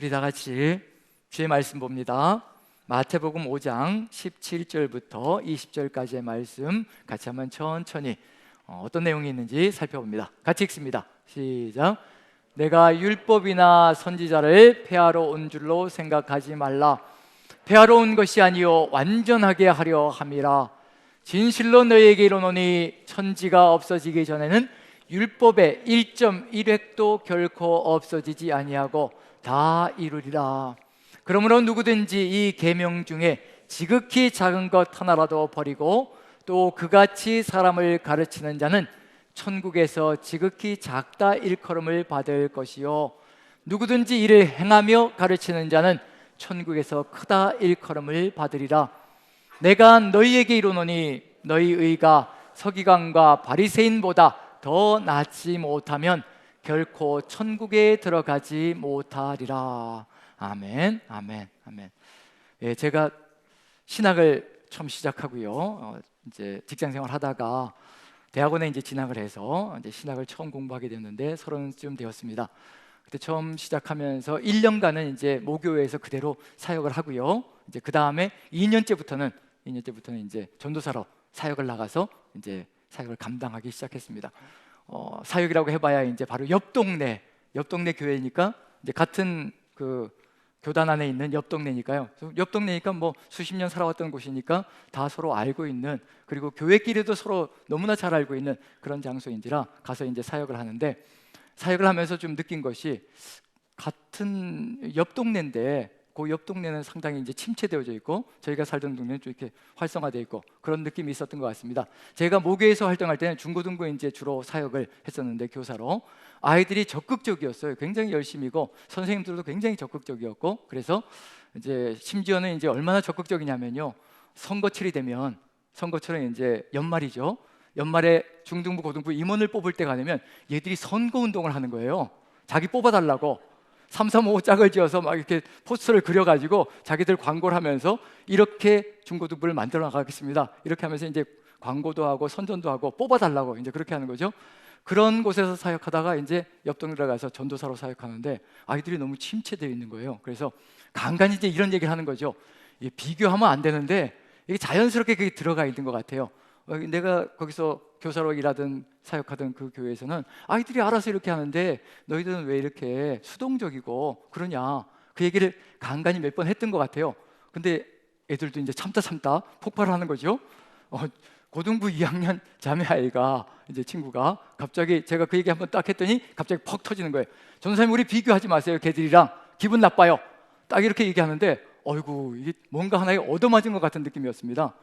우리 다 같이 주의 말씀 봅니다. 마태복음 5장 17절부터 20절까지의 말씀 같이 한번 천천히 어떤 내용이 있는지 살펴봅니다. 같이 읽습니다. 시작. 내가 율법이나 선지자를 폐하러 온 줄로 생각하지 말라. 폐하러 온 것이 아니요 완전하게 하려 함이라. 진실로 너희에게 이르노니 천지가 없어지기 전에는 율법의 1.1획도 결코 없어지지 아니하고 다 이루리라. 그러므로 누구든지 이 계명 중에 지극히 작은 것 하나라도 버리고 또 그같이 사람을 가르치는 자는 천국에서 지극히 작다 일컬음을 받을 것이요 누구든지 이를 행하며 가르치는 자는 천국에서 크다 일컬음을 받으리라. 내가 너희에게 이르노니 너희 의가 서기관과 바리새인보다 더 낫지 못하면 결코 천국에 들어가지 못하리라. 아멘, 아멘, 아멘. 예, 제가 신학을 처음 시작하고요. 이제 직장생활 하다가 대학원에 이제 진학을 해서 이제 신학을 처음 공부하게 됐는데 30쯤 되었습니다. 그때 처음 시작하면서 1년간은 이제 모교회에서 그대로 사역을 하고요. 이제 그 다음에 2년째부터는 이제 전도사로 사역을 나가서 이제 사역을 감당하기 시작했습니다. 사역이라고 해봐야 이제 바로 옆 동네 교회니까 이제 같은 그 교단 안에 있는 옆 동네니까요. 옆 동네니까 뭐 수십 년 살아왔던 곳이니까 다 서로 알고 있는, 그리고 교회끼리도 서로 너무나 잘 알고 있는 그런 장소인지라 가서 이제 사역을 하는데, 사역을 하면서 좀 느낀 것이 같은 옆 동네인데 그 옆 동네는 상당히 이제 침체되어져 있고 저희가 살던 동네는 좀 이렇게 활성화되어 있고 그런 느낌이 있었던 것 같습니다. 제가 모교에서 활동할 때는 중고등부 이제 주로 사역을 했었는데 교사로 아이들이 적극적이었어요. 굉장히 열심히고 선생님들도 굉장히 적극적이었고, 그래서 이제 심지어는 이제 얼마나 적극적이냐면요. 선거철이 되면, 선거철은 이제 연말이죠. 연말에 중등부 고등부 임원을 뽑을 때가 되면 얘들이 선거 운동을 하는 거예요. 자기 뽑아달라고 335 짝을 지어서 막 이렇게 포스터를 그려가지고 자기들 광고를 하면서 이렇게 중고등부를 만들어 나가겠습니다. 이렇게 하면서 이제 광고도 하고 선전도 하고 뽑아달라고 이제 그렇게 하는 거죠. 그런 곳에서 사역하다가 이제 옆 동네로 가서 전도사로 사역하는데 아이들이 너무 침체되어 있는 거예요. 그래서 간간히 이제 이런 얘기를 하는 거죠. 이게 비교하면 안 되는데 이게 자연스럽게 그게 들어가 있는 것 같아요. 내가 거기서 교사로 일하던 사역하던 그 교회에서는 아이들이 알아서 이렇게 하는데 너희들은 왜 이렇게 수동적이고 그러냐, 그 얘기를 간간히 몇 번 했던 것 같아요. 근데 애들도 이제 참다 폭발하는 거죠. 고등부 2학년 자매 아이가 이제 친구가 갑자기 제가 그 얘기 한번 딱 했더니 갑자기 퍽 터지는 거예요. 전도사님 우리 비교하지 마세요. 걔들이랑 기분 나빠요. 딱 이렇게 얘기하는데 어이구, 이게 뭔가 하나에 얻어맞은 것 같은 느낌이었습니다.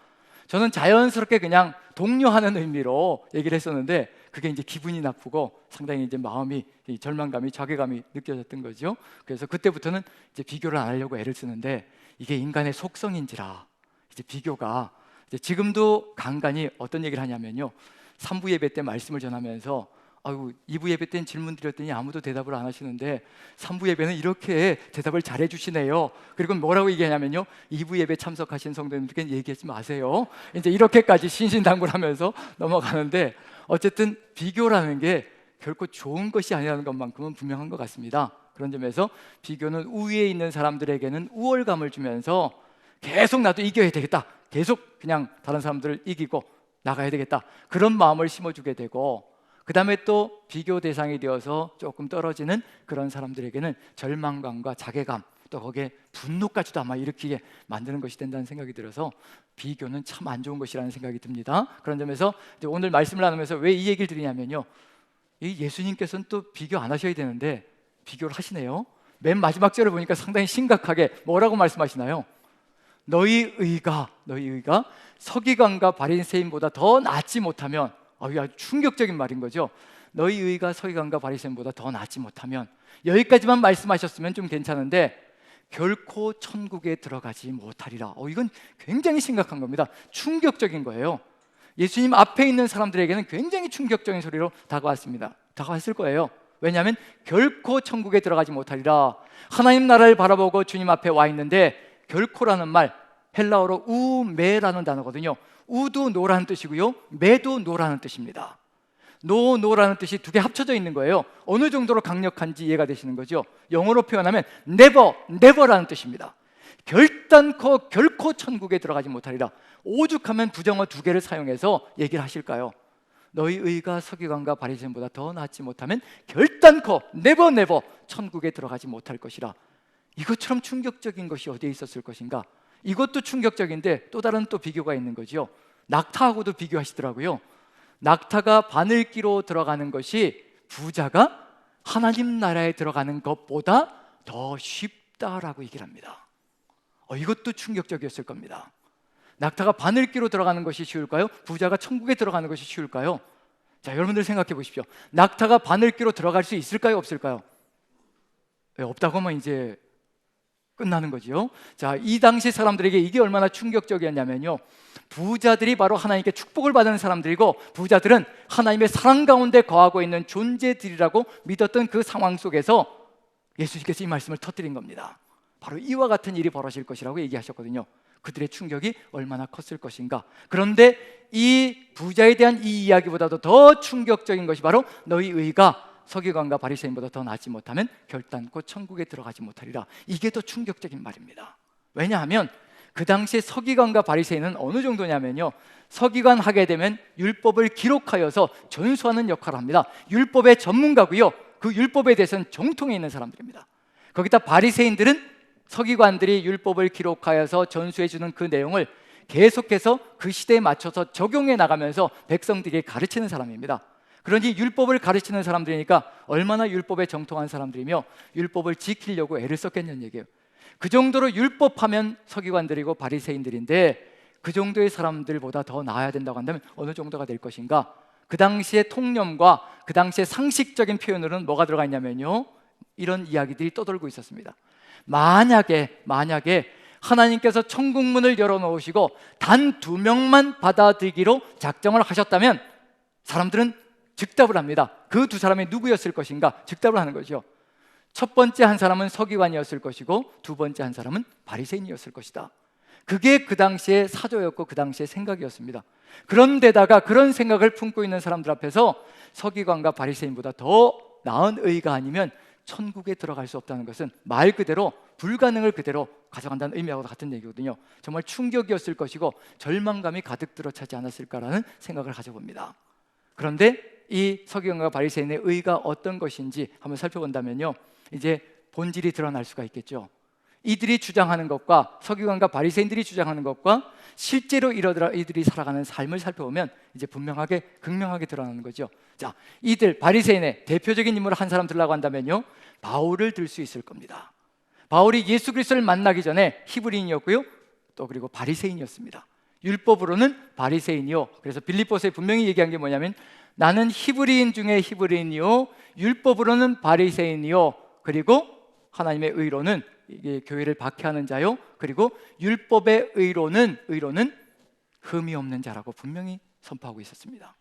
저는 자연스럽게 그냥 독려하는 의미로 얘기를 했었는데 그게 이제 기분이 나쁘고 상당히 이제 마음이 절망감이, 자괴감이 느껴졌던 거죠. 그래서 그때부터는 이제 비교를 안 하려고 애를 쓰는데 이게 인간의 속성인지라 이제 비교가 이제 지금도 간간히 어떤 얘기를 하냐면요. 3부 예배 때 말씀을 전하면서 아유, 2부 예배 때는 질문 드렸더니 아무도 대답을 안 하시는데 3부 예배는 이렇게 대답을 잘해 주시네요. 그리고 뭐라고 얘기하냐면요. 2부 예배 참석하신 성도님들께 얘기하지 마세요. 이제 이렇게까지 신신당부를 하면서 넘어가는데, 어쨌든 비교라는 게 결코 좋은 것이 아니라는 것만큼은 분명한 것 같습니다. 그런 점에서 비교는 우위에 있는 사람들에게는 우월감을 주면서 계속 나도 이겨야 되겠다, 계속 그냥 다른 사람들을 이기고 나가야 되겠다, 그런 마음을 심어주게 되고, 그 다음에 또 비교 대상이 되어서 조금 떨어지는 그런 사람들에게는 절망감과 자괴감, 또 거기에 분노까지도 아마 일으키게 만드는 것이 된다는 생각이 들어서 비교는 참 안 좋은 것이라는 생각이 듭니다. 그런 점에서 이제 오늘 말씀을 나누면서 왜 이 얘기를 드리냐면요, 이 예수님께서는 또 비교 안 하셔야 되는데 비교를 하시네요. 맨 마지막 절을 보니까 상당히 심각하게 뭐라고 말씀하시나요? 너희 의가 서기관과 바리새인보다 더 낫지 못하면, 아주 충격적인 말인 거죠. 너희 의가 서기관과 바리새인보다 더 낫지 못하면, 여기까지만 말씀하셨으면 좀 괜찮은데 결코 천국에 들어가지 못하리라. 이건 굉장히 심각한 겁니다. 충격적인 거예요. 예수님 앞에 있는 사람들에게는 굉장히 충격적인 소리로 다가왔을 거예요. 왜냐하면 결코 천국에 들어가지 못하리라. 하나님 나라를 바라보고 주님 앞에 와 있는데, 결코라는 말 헬라어로 우메라는 단어거든요. 우도 노라는 뜻이고요, 매도 노라는 뜻입니다. 노라는 뜻이 두 개 합쳐져 있는 거예요. 어느 정도로 강력한지 이해가 되시는 거죠. 영어로 표현하면 never라는 뜻입니다. 결단코 결코 천국에 들어가지 못하리라. 오죽하면 부정어 두 개를 사용해서 얘기를 하실까요? 너희 의가 서기관과 바리새인보다 더 낫지 못하면 결단코 never 천국에 들어가지 못할 것이라. 이것처럼 충격적인 것이 어디에 있었을 것인가? 이것도 충격적인데 또 다른 또 비교가 있는 거죠. 낙타하고도 비교하시더라고요. 낙타가 바늘기로 들어가는 것이 부자가 하나님 나라에 들어가는 것보다 더 쉽다라고 얘기를 합니다. 이것도 충격적이었을 겁니다. 낙타가 바늘기로 들어가는 것이 쉬울까요? 부자가 천국에 들어가는 것이 쉬울까요? 자, 여러분들 생각해 보십시오. 낙타가 바늘기로 들어갈 수 있을까요? 없을까요? 없다고 하면 이제 끝나는 거죠. 자, 이 당시 사람들에게 이게 얼마나 충격적이었냐면요, 부자들이 바로 하나님께 축복을 받는 사람들이고 부자들은 하나님의 사랑 가운데 거하고 있는 존재들이라고 믿었던 그 상황 속에서 예수님께서 이 말씀을 터뜨린 겁니다. 바로 이와 같은 일이 벌어질 것이라고 얘기하셨거든요. 그들의 충격이 얼마나 컸을 것인가. 그런데 이 부자에 대한 이 이야기보다도 더 충격적인 것이 바로 너희 의가 서기관과 바리새인보다 더 낫지 못하면 결단코 천국에 들어가지 못하리라. 이게 더 충격적인 말입니다. 왜냐하면 그 당시에 서기관과 바리새인은 어느 정도냐면요, 서기관 하게 되면 율법을 기록하여서 전수하는 역할을 합니다. 율법의 전문가고요, 그 율법에 대해서는 정통에 있는 사람들입니다. 거기다 바리새인들은 서기관들이 율법을 기록하여서 전수해주는 그 내용을 계속해서 그 시대에 맞춰서 적용해 나가면서 백성들에게 가르치는 사람입니다. 그러니 율법을 가르치는 사람들이니까 얼마나 율법에 정통한 사람들이며 율법을 지키려고 애를 썼겠냐는 얘기예요. 그 정도로 율법하면 서기관들이고 바리새인들인데 그 정도의 사람들보다 더 나아야 된다고 한다면 어느 정도가 될 것인가? 그 당시의 통념과 그 당시의 상식적인 표현으로는 뭐가 들어가 있냐면요, 이런 이야기들이 떠돌고 있었습니다. 만약에 하나님께서 천국문을 열어놓으시고 단 2명만 받아들이기로 작정을 하셨다면 사람들은 즉답을 합니다. 그 두 사람이 누구였을 것인가? 즉답을 하는 거죠. 첫 번째 한 사람은 서기관이었을 것이고 두 번째 한 사람은 바리새인이었을 것이다. 그게 그 당시의 사조였고 그 당시의 생각이었습니다. 그런데다가 그런 생각을 품고 있는 사람들 앞에서 서기관과 바리새인보다 더 나은 의가 아니면 천국에 들어갈 수 없다는 것은 말 그대로 불가능을 그대로 가져간다는 의미하고 같은 얘기거든요. 정말 충격이었을 것이고 절망감이 가득 들어차지 않았을까라는 생각을 가져봅니다. 그런데 이 서기관과 바리새인의 의가 어떤 것인지 한번 살펴본다면요, 이제 본질이 드러날 수가 있겠죠. 이들이 주장하는 것과 서기관과 바리새인들이 주장하는 것과 실제로 이들이 살아가는 삶을 살펴보면 이제 분명하게 극명하게 드러나는 거죠. 자, 이들 바리새인의 대표적인 인물을 한 사람 들라고 한다면요, 바울을 들 수 있을 겁니다. 바울이 예수 그리스도를 만나기 전에 히브리인이었고요, 또 그리고 바리새인이었습니다. 율법으로는 바리새인이요, 그래서 빌립보서에 분명히 얘기한 게 뭐냐면 나는 히브리인 중에 히브리인이요, 율법으로는 바리새인이요, 그리고 하나님의 의로는 이게 교회를 박해하는 자요, 그리고 율법의 의로는 흠이 없는 자라고 분명히 선포하고 있었습니다.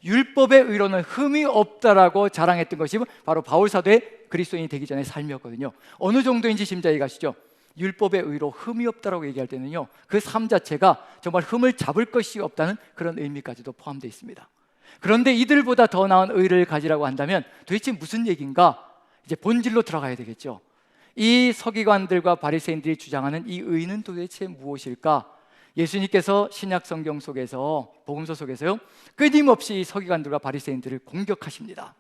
율법의 의로는 흠이 없다라고 자랑했던 것이 바로 바울 사도의 그리스도인이 되기 전의 삶이었거든요. 어느 정도인지 지금 이해가시죠? 율법의 의로 흠이 없다라고 얘기할 때는요, 그 삶 자체가 정말 흠을 잡을 것이 없다는 그런 의미까지도 포함되어 있습니다. 그런데 이들보다 더 나은 의를 가지라고 한다면 도대체 무슨 얘기인가? 이제 본질로 들어가야 되겠죠. 이 서기관들과 바리새인들이 주장하는 이 의는 도대체 무엇일까? 예수님께서 신약 성경 속에서, 복음서 속에서요, 끊임없이 이 서기관들과 바리새인들을 공격하십니다.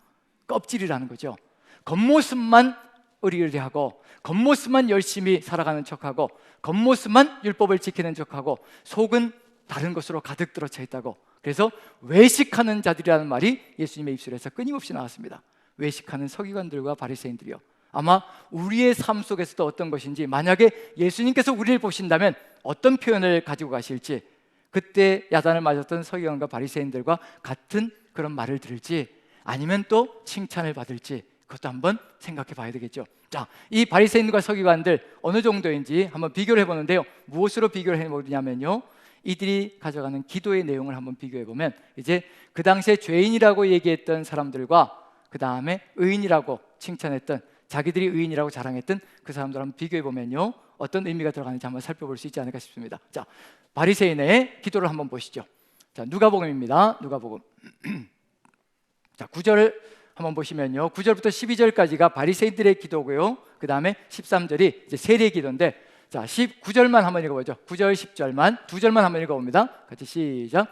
껍질이라는 거죠. 겉모습만 의리의리하고 겉모습만 열심히 살아가는 척하고 겉모습만 율법을 지키는 척하고 속은 다른 것으로 가득 들어차 있다고. 그래서 외식하는 자들이라는 말이 예수님의 입술에서 끊임없이 나왔습니다. 외식하는 서기관들과 바리새인들이요. 아마 우리의 삶 속에서도 어떤 것인지, 만약에 예수님께서 우리를 보신다면 어떤 표현을 가지고 가실지, 그때 야단을 맞았던 서기관과 바리새인들과 같은 그런 말을 들을지 아니면 또 칭찬을 받을지, 그것도 한번 생각해 봐야 되겠죠. 자, 이 바리새인과 서기관들 어느 정도인지 한번 비교를 해보는데요, 무엇으로 비교를 해보냐면요, 이들이 가져가는 기도의 내용을 한번 비교해 보면 이제 그 당시에 죄인이라고 얘기했던 사람들과 그 다음에 의인이라고 칭찬했던, 자기들이 의인이라고 자랑했던 그 사람들 한번 비교해 보면요, 어떤 의미가 들어가는지 한번 살펴볼 수 있지 않을까 싶습니다. 자, 바리새인의 기도를 한번 보시죠. 자, 누가복음입니다. 누가복음 자, 9절 한번 보시면요, 9절부터 12절까지가 바리새인들의 기도고요, 그 다음에 13절이 이제 세리의 기도인데, 자, 9절만 한번 읽어보죠. 9절 10절만 두 절만 한번 읽어봅니다. 같이 시작.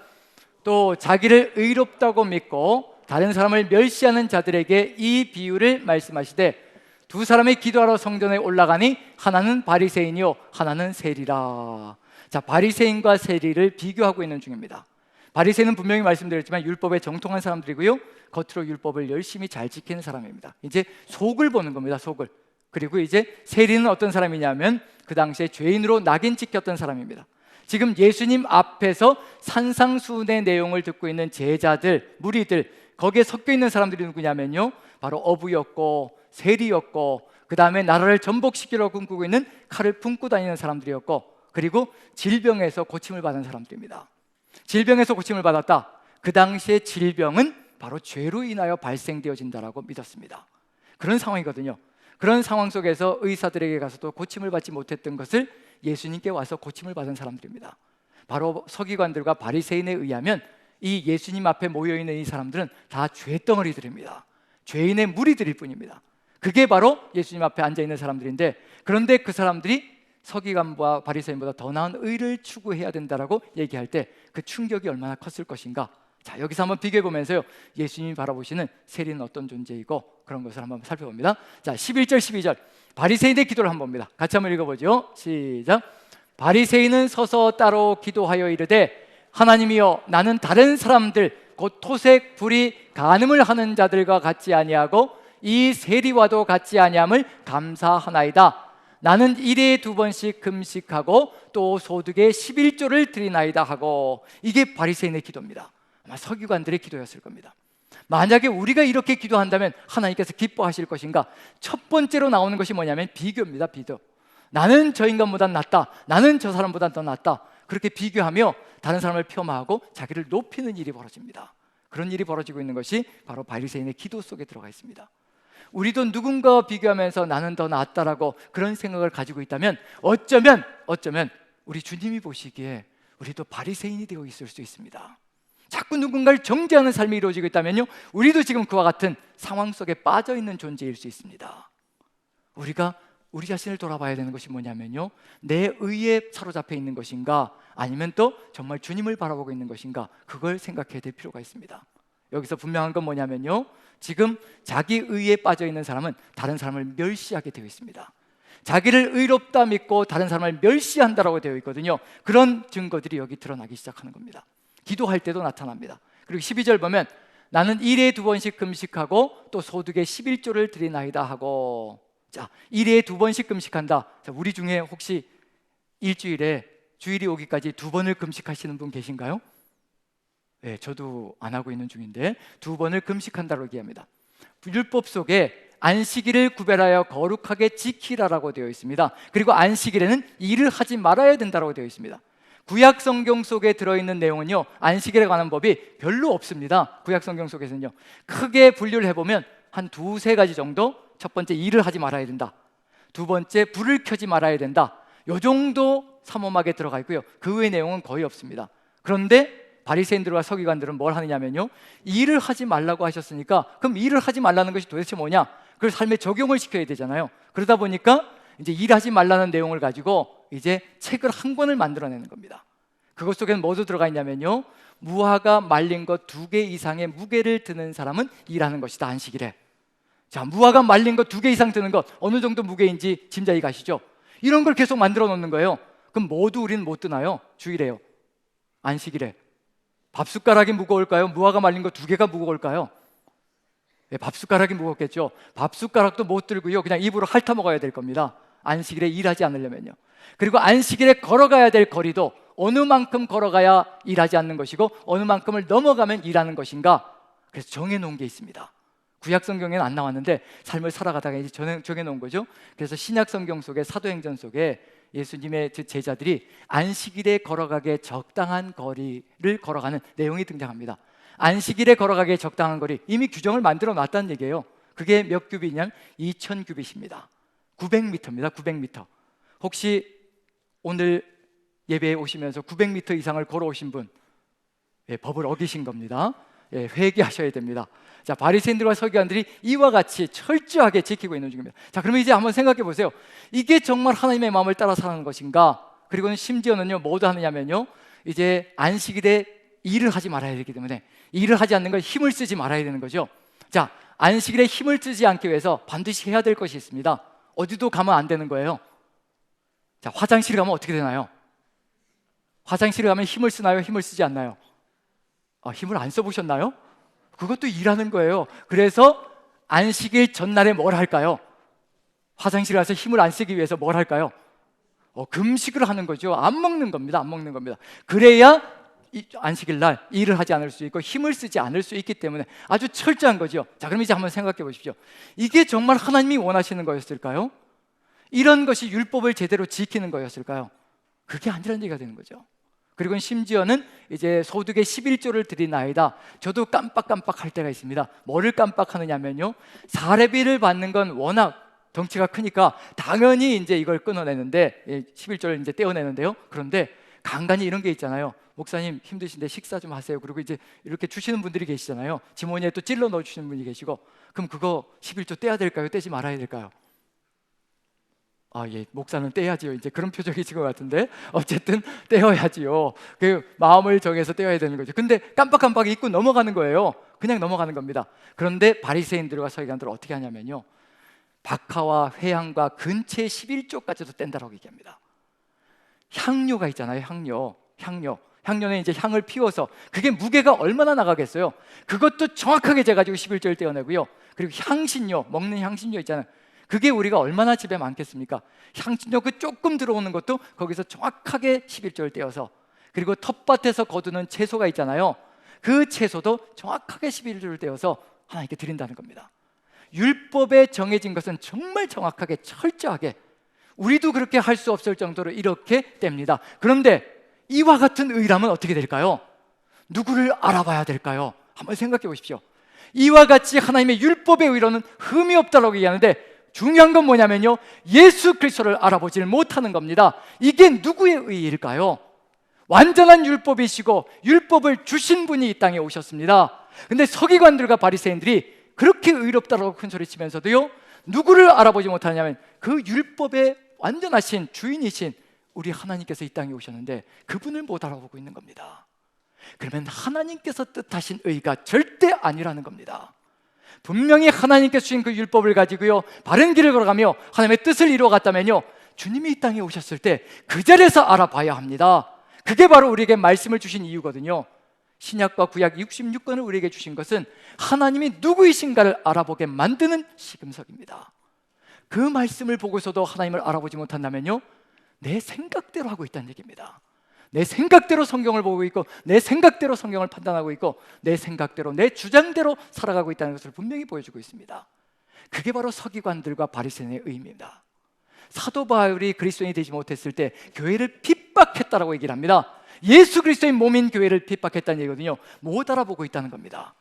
또 자기를 의롭다고 믿고 다른 사람을 멸시하는 자들에게 이 비유를 말씀하시되, 두 사람이 기도하러 성전에 올라가니 하나는 바리새인이요 하나는 세리라. 자, 바리새인과 세리를 비교하고 있는 중입니다. 바리새인은 분명히 말씀드렸지만 율법에 정통한 사람들이고요, 겉으로 율법을 열심히 잘 지키는 사람입니다. 이제 속을 보는 겁니다, 속을. 그리고 이제 세리는 어떤 사람이냐면 그 당시에 죄인으로 낙인 찍혔던 사람입니다. 지금 예수님 앞에서 산상수훈의 내용을 듣고 있는 제자들, 무리들, 거기에 섞여 있는 사람들이 누구냐면요, 바로 어부였고 세리였고, 그 다음에 나라를 전복시키려고 꿈꾸고 있는 칼을 품고 다니는 사람들이었고, 그리고 질병에서 고침을 받은 사람들입니다. 질병에서 고침을 받았다. 그 당시에 질병은 바로 죄로 인하여 발생되어진다라고 믿었습니다. 그런 상황이거든요. 그런 상황 속에서 의사들에게 가서도 고침을 받지 못했던 것을 예수님께 와서 고침을 받은 사람들입니다. 바로 서기관들과 바리새인에 의하면 이 예수님 앞에 모여있는 이 사람들은 다 죄덩어리들입니다. 죄인의 무리들일 뿐입니다. 그게 바로 예수님 앞에 앉아있는 사람들인데, 그런데 그 사람들이 서기관과 바리새인보다 더 나은 의를 추구해야 된다라고 얘기할 때 그 충격이 얼마나 컸을 것인가. 자, 여기서 한번 비교해 보면서요, 예수님이 바라보시는 세리는 어떤 존재이고 그런 것을 한번 살펴봅니다. 자, 11절 12절 바리새인의 기도를 한번 봅니다. 같이 한번 읽어보죠. 시작. 바리새인은 서서 따로 기도하여 이르되, 하나님이여, 나는 다른 사람들 곧 토색, 불의, 간음을 하는 자들과 같지 아니하고 이 세리와도 같지 아니함을 감사하나이다. 나는 일에 2번씩 금식하고 또 소득의 11조를 드리나이다 하고. 이게 바리새인의 기도입니다. 아마 서기관들의 기도였을 겁니다. 만약에 우리가 이렇게 기도한다면 하나님께서 기뻐하실 것인가? 첫 번째로 나오는 것이 뭐냐면 비교입니다. 비교. 나는 저 인간보다 낫다, 나는 저 사람보다 더 낫다, 그렇게 비교하며 다른 사람을 폄하하고 자기를 높이는 일이 벌어집니다. 그런 일이 벌어지고 있는 것이 바로 바리새인의 기도 속에 들어가 있습니다. 우리도 누군가와 비교하면서 나는 더 낫다라고 그런 생각을 가지고 있다면 어쩌면 우리 주님이 보시기에 우리도 바리새인이 되어 있을 수 있습니다. 자꾸 누군가를 정죄하는 삶이 이루어지고 있다면요, 우리도 지금 그와 같은 상황 속에 빠져 있는 존재일 수 있습니다. 우리가 우리 자신을 돌아봐야 되는 것이 뭐냐면요, 내 의에 사로잡혀 있는 것인가, 아니면 또 정말 주님을 바라보고 있는 것인가, 그걸 생각해야 될 필요가 있습니다. 여기서 분명한 건 뭐냐면요, 지금 자기 의에 빠져 있는 사람은 다른 사람을 멸시하게 되어 있습니다. 자기를 의롭다 믿고 다른 사람을 멸시한다라고 되어 있거든요. 그런 증거들이 여기 드러나기 시작하는 겁니다. 기도할 때도 나타납니다. 그리고 12절 보면 나는 일에 2번씩 금식하고 또 소득의 11조를 드리나이다 하고. 자, 일에 2번씩 금식한다. 자, 우리 중에 혹시 일주일에 주일이 오기까지 2번을 금식하시는 분 계신가요? 네, 저도 안 하고 있는 중인데 2번을 금식한다고 얘기합니다. 율법 속에 안식일을 구별하여 거룩하게 지키라라고 되어 있습니다. 그리고 안식일에는 일을 하지 말아야 된다고 되어 있습니다. 구약 성경 속에 들어있는 내용은요, 안식일에 관한 법이 별로 없습니다. 구약 성경 속에서는요, 크게 분류를 해보면 한 2-3가지 정도. 첫 번째, 일을 하지 말아야 된다. 두 번째, 불을 켜지 말아야 된다. 요 정도 삼엄하게 들어가 있고요, 그 외의 내용은 거의 없습니다. 그런데 바리새인들과 서기관들은 뭘 하느냐면요, 일을 하지 말라고 하셨으니까 그럼 일을 하지 말라는 것이 도대체 뭐냐, 그걸 삶에 적용을 시켜야 되잖아요. 그러다 보니까 이제 일하지 말라는 내용을 가지고 이제 책을 한 권을 만들어내는 겁니다. 그것 속에는 뭐도 들어가 있냐면요, 무화과 말린 것 2개 이상의 무게를 드는 사람은 일하는 것이다, 안식일에. 자, 무화과 말린 것 2개 이상 드는 것 어느 정도 무게인지 짐작이 가시죠? 이런 걸 계속 만들어 놓는 거예요. 그럼 모두 우리는 못 드나요? 주일에요, 안식일에. 밥숟가락이 무거울까요? 무화과 말린 것 2개가 무거울까요? 네, 밥숟가락이 무겁겠죠. 밥숟가락도 못 들고요, 그냥 입으로 핥아 먹어야 될 겁니다. 안식일에 일하지 않으려면요. 그리고 안식일에 걸어가야 될 거리도 어느 만큼 걸어가야 일하지 않는 것이고 어느 만큼을 넘어가면 일하는 것인가, 그래서 정해놓은 게 있습니다. 구약 성경에는 안 나왔는데 삶을 살아가다가 이제 정해놓은 거죠. 그래서 신약 성경 속에, 사도행전 속에 예수님의 제자들이 안식일에 걸어가기에 적당한 거리를 걸어가는 내용이 등장합니다. 안식일에 걸어가기에 적당한 거리, 이미 규정을 만들어 놨다는 얘기예요. 그게 몇 규빗이냐면 2000규빗입니다 900m입니다 900m. 혹시 오늘 예배에 오시면서 900m 이상을 걸어오신 분, 예, 법을 어기신 겁니다. 회개하셔야 됩니다. 자, 바리새인들과 서기관들이 이와 같이 철저하게 지키고 있는 중입니다. 자, 그러면 이제 한번 생각해 보세요. 이게 정말 하나님의 마음을 따라 사는 것인가? 그리고는 심지어는요, 뭐도 하느냐면요, 이제 안식일에 일을 하지 말아야 되기 때문에 일을 하지 않는 걸 힘을 쓰지 말아야 되는 거죠. 자, 안식일에 힘을 쓰지 않기 위해서 반드시 해야 될 것이 있습니다. 어디도 가면 안 되는 거예요. 자, 화장실 가면 어떻게 되나요? 화장실에 가면 힘을 쓰나요? 힘을 쓰지 않나요? 힘을 안 써보셨나요? 그것도 일하는 거예요. 그래서 안식일 전날에 뭘 할까요? 화장실에 가서 힘을 안 쓰기 위해서 뭘 할까요? 금식을 하는 거죠. 안 먹는 겁니다. 안 먹는 겁니다. 그래야 안식일 날 일을 하지 않을 수 있고 힘을 쓰지 않을 수 있기 때문에 아주 철저한 거죠. 자, 그럼 이제 한번 생각해 보십시오. 이게 정말 하나님이 원하시는 거였을까요? 이런 것이 율법을 제대로 지키는 거였을까요? 그게 아니라는 얘기가 되는 거죠. 그리고 심지어는 이제 소득의 11조를 드리나이다. 저도 깜빡깜빡할 때가 있습니다. 뭐를 깜빡하느냐면요, 사례비를 받는 건 워낙 덩치가 크니까 당연히 이제 이걸 끊어내는데 11조를 이제 떼어내는데요. 그런데 간간히 이런 게 있잖아요. 목사님 힘드신데 식사 좀 하세요. 그리고 이제 이렇게 주시는 분들이 계시잖아요. 지문에 또 찔러 넣어 주시는 분이 계시고, 그럼 그거 11조 떼야 될까요? 떼지 말아야 될까요? 예, 목사는 떼야지요. 이제 그런 표정이신 것 같은데 어쨌든 떼어야지요. 그 마음을 정해서 떼어야 되는 거죠. 근데 깜빡깜빡 잊고 넘어가는 거예요. 그냥 넘어가는 겁니다. 그런데 바리새인들과 서기관들은 어떻게 하냐면요, 박하와 회향과 근체 11조까지도 뗀다라고 얘기합니다. 향료가 있잖아요. 향료는 이제 향을 피워서 그게 무게가 얼마나 나가겠어요. 그것도 정확하게 재가지고 11조를 떼어내고요. 그리고 향신료, 먹는 향신료 있잖아요. 그게 우리가 얼마나 집에 많겠습니까? 향신료 그 조금 들어오는 것도 거기서 정확하게 11조를 떼어서, 그리고 텃밭에서 거두는 채소가 있잖아요. 그 채소도 정확하게 11조를 떼어서 하나님께 드린다는 겁니다. 율법에 정해진 것은 정말 정확하게 철저하게, 우리도 그렇게 할 수 없을 정도로 이렇게 뗍니다. 그런데 이와 같은 의라면 어떻게 될까요? 누구를 알아봐야 될까요? 한번 생각해 보십시오. 이와 같이 하나님의 율법의 의로는 흠이 없다고 얘기하는데 중요한 건 뭐냐면요, 예수 그리스도를 알아보질 못하는 겁니다. 이게 누구의 의일까요? 완전한 율법이시고 율법을 주신 분이 이 땅에 오셨습니다. 근데 서기관들과 바리새인들이 그렇게 의롭다라고 큰 소리 치면서도요, 누구를 알아보지 못하냐면 그 율법의 완전하신 주인이신 우리 하나님께서 이 땅에 오셨는데 그분을 못 알아보고 있는 겁니다. 그러면 하나님께서 뜻하신 의가 절대 아니라는 겁니다. 분명히 하나님께서 주신 그 율법을 가지고요, 바른 길을 걸어가며 하나님의 뜻을 이루어갔다면요, 주님이 이 땅에 오셨을 때 그 자리에서 알아봐야 합니다. 그게 바로 우리에게 말씀을 주신 이유거든요. 신약과 구약 66권을 우리에게 주신 것은 하나님이 누구이신가를 알아보게 만드는 시금석입니다. 그 말씀을 보고서도 하나님을 알아보지 못한다면요, 내 생각대로 하고 있다는 얘기입니다. 내 생각대로 성경을 보고 있고, 내 생각대로 성경을 판단하고 있고, 내 생각대로, 내 주장대로 살아가고 있다는 것을 분명히 보여주고 있습니다. 그게 바로 서기관들과 바리새인의 의미입니다. 사도 바울이 그리스도인이 되지 못했을 때 교회를 핍박했다라고 얘기를 합니다. 예수 그리스도의 몸인 교회를 핍박했다는 얘기거든요. 못 알아보고 있다는 겁니다.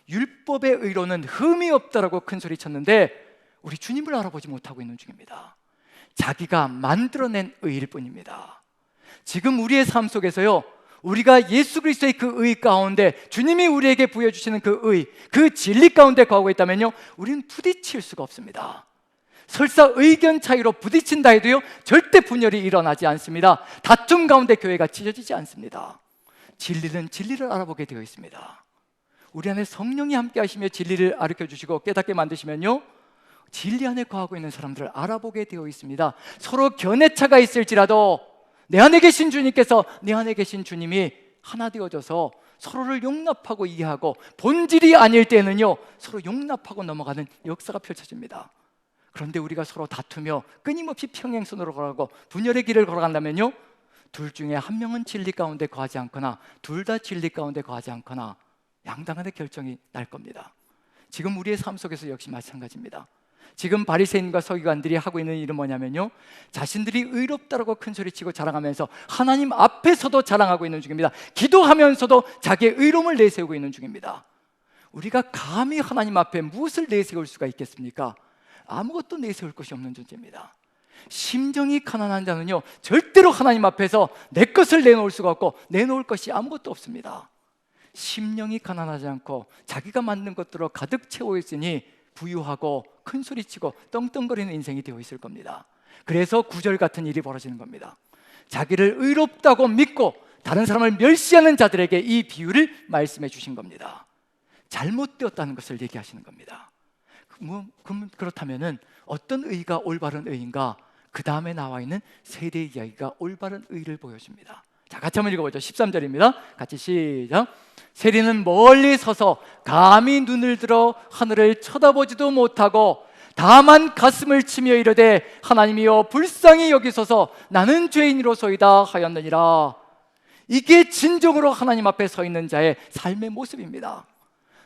율법의 의로는 흠이 없다라고 큰 소리 쳤는데 우리 주님을 알아보지 못하고 있는 중입니다. 자기가 만들어낸 의일 뿐입니다. 지금 우리의 삶 속에서요, 우리가 예수 그리스도의 그 의 가운데 주님이 우리에게 부여주시는 그 의, 그 진리 가운데 거하고 있다면요, 우리는 부딪힐 수가 없습니다. 설사 의견 차이로 부딪힌다 해도요, 절대 분열이 일어나지 않습니다. 다툼 가운데 교회가 찢어지지 않습니다. 진리는 진리를 알아보게 되어 있습니다. 우리 안에 성령이 함께 하시며 진리를 가르쳐 주시고 깨닫게 만드시면요, 진리 안에 거하고 있는 사람들을 알아보게 되어 있습니다. 서로 견해차가 있을지라도 내 안에 계신 주님께서 내 안에 계신 주님이 하나 되어져서 서로를 용납하고 이해하고, 본질이 아닐 때는요 서로 용납하고 넘어가는 역사가 펼쳐집니다. 그런데 우리가 서로 다투며 끊임없이 평행선으로 걸어가고 분열의 길을 걸어간다면요, 둘 중에 한 명은 진리 가운데 거하지 않거나 둘 다 진리 가운데 거하지 않거나 양당간의 결정이 날 겁니다. 지금 우리의 삶 속에서 역시 마찬가지입니다. 지금 바리새인과 서기관들이 하고 있는 일은 뭐냐면요, 자신들이 의롭다라고 큰소리치고 자랑하면서 하나님 앞에서도 자랑하고 있는 중입니다. 기도하면서도 자기의 의로움을 내세우고 있는 중입니다. 우리가 감히 하나님 앞에 무엇을 내세울 수가 있겠습니까? 아무것도 내세울 것이 없는 존재입니다. 심정이 가난한 자는요 절대로 하나님 앞에서 내 것을 내놓을 수가 없고 내놓을 것이 아무것도 없습니다. 심령이 가난하지 않고 자기가 만든 것들로 가득 채워 있으니 부유하고 큰 소리치고 떵떵거리는 인생이 되어 있을 겁니다. 그래서 구절 같은 일이 벌어지는 겁니다. 자기를 의롭다고 믿고 다른 사람을 멸시하는 자들에게 이 비유를 말씀해 주신 겁니다. 잘못되었다는 것을 얘기하시는 겁니다. 그렇다면 어떤 의가 올바른 의인가? 그 다음에 나와 있는 세례 이야기가 올바른 의를 보여줍니다. 자, 같이 한번 읽어보죠. 13절입니다. 같이 시작. 세리는 멀리 서서 감히 눈을 들어 하늘을 쳐다보지도 못하고 다만 가슴을 치며 이르되 하나님이여 불쌍히 여기소서 나는 죄인이로소이다 하였느니라. 이게 진정으로 하나님 앞에 서 있는 자의 삶의 모습입니다.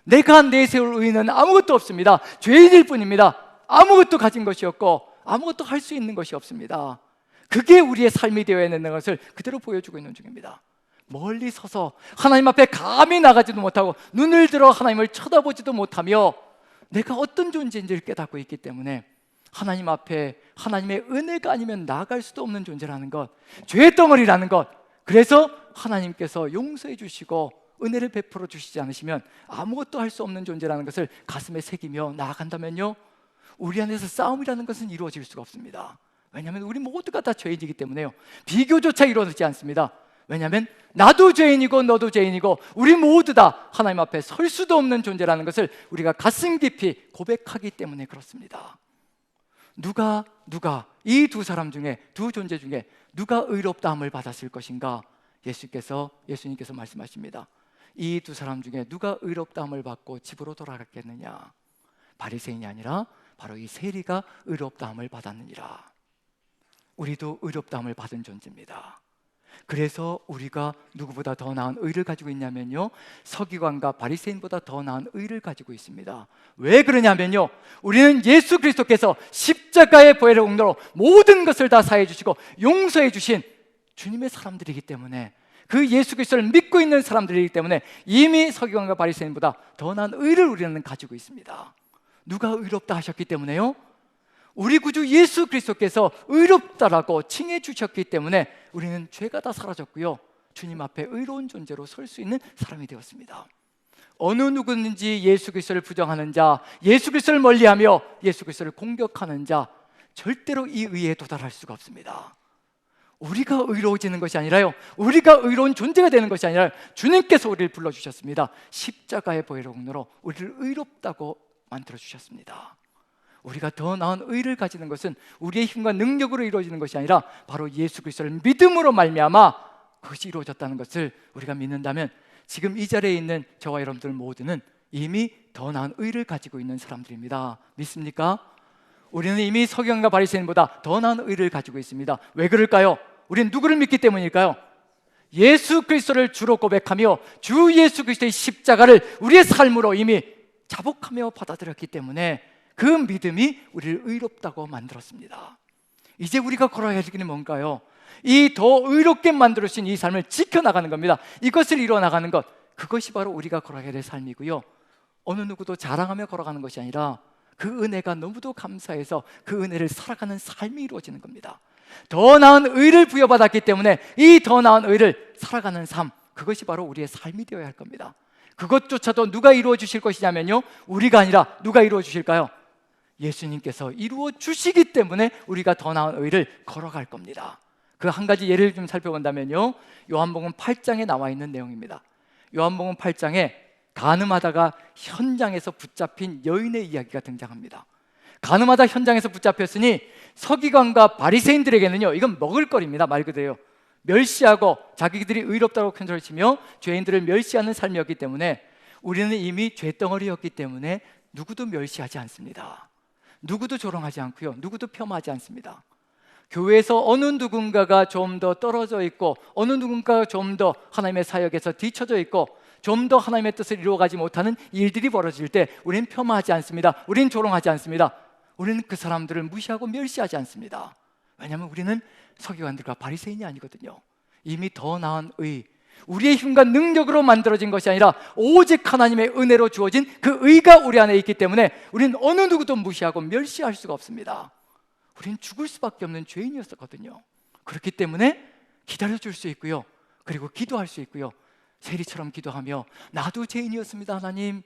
내가 내세울 의는 아무것도 없습니다. 죄인일 뿐입니다. 아무것도 가진 것이 없고 아무것도 할 수 있는 것이 없습니다. 그게 우리의 삶이 되어야 되는 것을 그대로 보여주고 있는 중입니다. 멀리 서서 하나님 앞에 감히 나가지도 못하고 눈을 들어 하나님을 쳐다보지도 못하며 내가 어떤 존재인지를 깨닫고 있기 때문에 하나님 앞에 하나님의 은혜가 아니면 나아갈 수도 없는 존재라는 것, 죄의 덩어리라는 것, 그래서 하나님께서 용서해 주시고 은혜를 베풀어 주시지 않으시면 아무것도 할 수 없는 존재라는 것을 가슴에 새기며 나아간다면요, 우리 안에서 싸움이라는 것은 이루어질 수가 없습니다. 왜냐하면 우리 모두가 다 죄인이기 때문에요. 비교조차 이루어지지 않습니다. 왜냐하면 나도 죄인이고 너도 죄인이고 우리 모두 다 하나님 앞에 설 수도 없는 존재라는 것을 우리가 가슴 깊이 고백하기 때문에 그렇습니다. 누가 이 두 사람 중에, 두 존재 중에 누가 의롭다함을 받았을 것인가? 예수님께서 말씀하십니다. 이 두 사람 중에 누가 의롭다함을 받고 집으로 돌아갔겠느냐? 바리새인이 아니라 바로 이 세리가 의롭다함을 받았느니라. 우리도 의롭다함을 받은 존재입니다. 그래서 우리가 누구보다 더 나은 의를 가지고 있냐면요, 서기관과 바리새인보다 더 나은 의를 가지고 있습니다. 왜 그러냐면요, 우리는 예수 그리스도께서 십자가의 보혈의 공로로 모든 것을 다 사해 주시고 용서해 주신 주님의 사람들이기 때문에, 그 예수 그리스도를 믿고 있는 사람들이기 때문에 이미 서기관과 바리새인보다 더 나은 의를 우리는 가지고 있습니다. 누가 의롭다 하셨기 때문에요? 우리 구주 예수 그리스도께서 의롭다라고 칭해 주셨기 때문에 우리는 죄가 다 사라졌고요, 주님 앞에 의로운 존재로 설 수 있는 사람이 되었습니다. 어느 누구든지 예수 그리스도를 부정하는 자, 예수 그리스도를 멀리하며 예수 그리스도를 공격하는 자, 절대로 이 의에 도달할 수가 없습니다. 우리가 의로워지는 것이 아니라요, 우리가 의로운 존재가 되는 것이 아니라 주님께서 우리를 불러주셨습니다. 십자가의 보혈의 공로로 우리를 의롭다고 만들어주셨습니다. 우리가 더 나은 의를 가지는 것은 우리의 힘과 능력으로 이루어지는 것이 아니라 바로 예수 그리스도를 믿음으로 말미암아 그것이 이루어졌다는 것을 우리가 믿는다면, 지금 이 자리에 있는 저와 여러분들 모두는 이미 더 나은 의를 가지고 있는 사람들입니다. 믿습니까? 우리는 이미 서기관과 바리새인보다 더 나은 의를 가지고 있습니다. 왜 그럴까요? 우리는 누구를 믿기 때문일까요? 예수 그리스도를 주로 고백하며 주 예수 그리스도의 십자가를 우리의 삶으로 이미 자복하며 받아들였기 때문에 그 믿음이 우리를 의롭다고 만들었습니다. 이제 우리가 걸어야 할 길은 뭔가요? 이 더 의롭게 만들어주신 이 삶을 지켜나가는 겁니다. 이것을 이뤄나가는 것, 그것이 바로 우리가 걸어야 될 삶이고요, 어느 누구도 자랑하며 걸어가는 것이 아니라 그 은혜가 너무도 감사해서 그 은혜를 살아가는 삶이 이루어지는 겁니다. 더 나은 의를 부여받았기 때문에 이 더 나은 의를 살아가는 삶, 그것이 바로 우리의 삶이 되어야 할 겁니다. 그것조차도 누가 이루어 주실 것이냐면요, 우리가 아니라 누가 이루어 주실까요? 예수님께서 이루어 주시기 때문에 우리가 더 나은 의를 걸어갈 겁니다. 그 한 가지 예를 좀 살펴본다면요, 요한복음 8장에 나와 있는 내용입니다. 요한복음 8장에 가늠하다가 현장에서 붙잡힌 여인의 이야기가 등장합니다. 가늠하다 현장에서 붙잡혔으니 서기관과 바리새인들에게는요, 이건 먹을거리입니다. 말 그대로 멸시하고 자기들이 의롭다고 큰 소리를 치며 죄인들을 멸시하는 삶이었기 때문에, 우리는 이미 죄덩어리였기 때문에 누구도 멸시하지 않습니다. 누구도 조롱하지 않고요, 누구도 폄하하지 않습니다. 교회에서 어느 누군가가 좀 더 떨어져 있고 어느 누군가가 좀 더 하나님의 사역에서 뒤처져 있고 좀 더 하나님의 뜻을 이루어가지 못하는 일들이 벌어질 때 우리는 폄하하지 않습니다. 우리는 조롱하지 않습니다. 우리는 그 사람들을 무시하고 멸시하지 않습니다. 왜냐하면 우리는 서기관들과 바리새인이 아니거든요. 이미 더 나은 의, 우리의 힘과 능력으로 만들어진 것이 아니라 오직 하나님의 은혜로 주어진 그 의가 우리 안에 있기 때문에 우리는 어느 누구도 무시하고 멸시할 수가 없습니다. 우리는 죽을 수밖에 없는 죄인이었었거든요. 그렇기 때문에 기다려줄 수 있고요, 그리고 기도할 수 있고요, 세리처럼 기도하며 나도 죄인이었습니다. 하나님,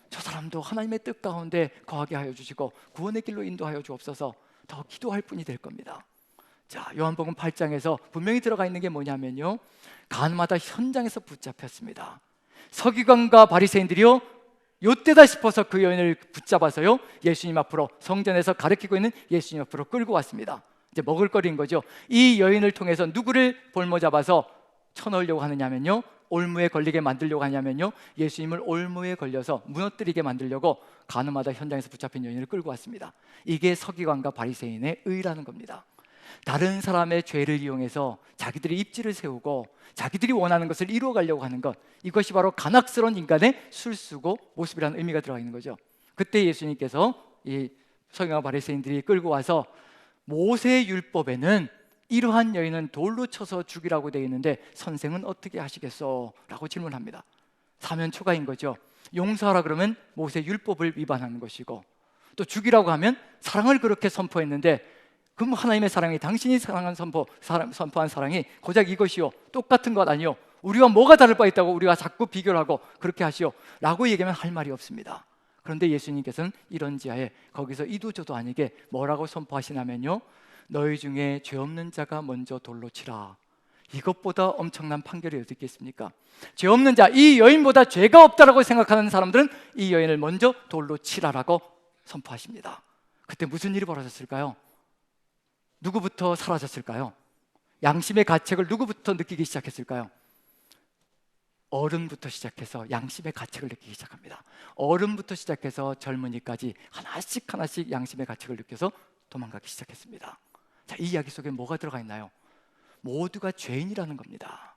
저 사람도 하나님의 뜻 가운데 거하게 하여 주시고 구원의 길로 인도하여 주옵소서. 더 기도할 뿐이 될 겁니다. 자, 요한복음 8장에서 분명히 들어가 있는 게 뭐냐면요, 가늠하다 현장에서 붙잡혔습니다. 서기관과 바리새인들이요, 요때다 싶어서 그 여인을 붙잡아서요, 예수님 앞으로, 성전에서 가르치고 있는 예수님 앞으로 끌고 왔습니다. 이제 먹을거리인 거죠. 이 여인을 통해서 누구를 볼모 잡아서 쳐넣으려고 하느냐면요, 올무에 걸리게 만들려고 하냐면요, 예수님을 올무에 걸려서 무너뜨리게 만들려고 가늠하다 현장에서 붙잡힌 여인을 끌고 왔습니다. 이게 서기관과 바리새인의 의라는 겁니다. 다른 사람의 죄를 이용해서 자기들이 입지를 세우고 자기들이 원하는 것을 이루어가려고 하는 것, 이것이 바로 간악스러운 인간의 술수고 모습이라는 의미가 들어가 있는 거죠. 그때 예수님께서 이 서기관과 바리새인들이 끌고 와서 모세 율법에는 이러한 여인은 돌로 쳐서 죽이라고 되어 있는데 선생은 어떻게 하시겠소? 라고 질문합니다. 사면 초가인 거죠. 용서하라 그러면 모세 율법을 위반하는 것이고, 또 죽이라고 하면 사랑을 그렇게 선포했는데, 그럼 하나님의 사랑이, 당신이 선포한 사랑이 고작 이것이요, 똑같은 것 아니요, 우리와 뭐가 다를 바 있다고 우리가 자꾸 비교를 하고 그렇게 하시오 라고 얘기하면 할 말이 없습니다. 그런데 예수님께서는 이런 지하에 거기서 이도저도 아니게 뭐라고 선포하시냐면요, 너희 중에 죄 없는 자가 먼저 돌로 치라. 이것보다 엄청난 판결이 어디 있겠습니까? 죄 없는 자, 이 여인보다 죄가 없다라고 생각하는 사람들은 이 여인을 먼저 돌로 치라라고 선포하십니다. 그때 무슨 일이 벌어졌을까요? 누구부터 사라졌을까요? 양심의 가책을 누구부터 느끼기 시작했을까요? 어른부터 시작해서 양심의 가책을 느끼기 시작합니다. 어른부터 시작해서 젊은이까지 하나씩 하나씩 양심의 가책을 느껴서 도망가기 시작했습니다. 자, 이 이야기 속에 뭐가 들어가 있나요? 모두가 죄인이라는 겁니다.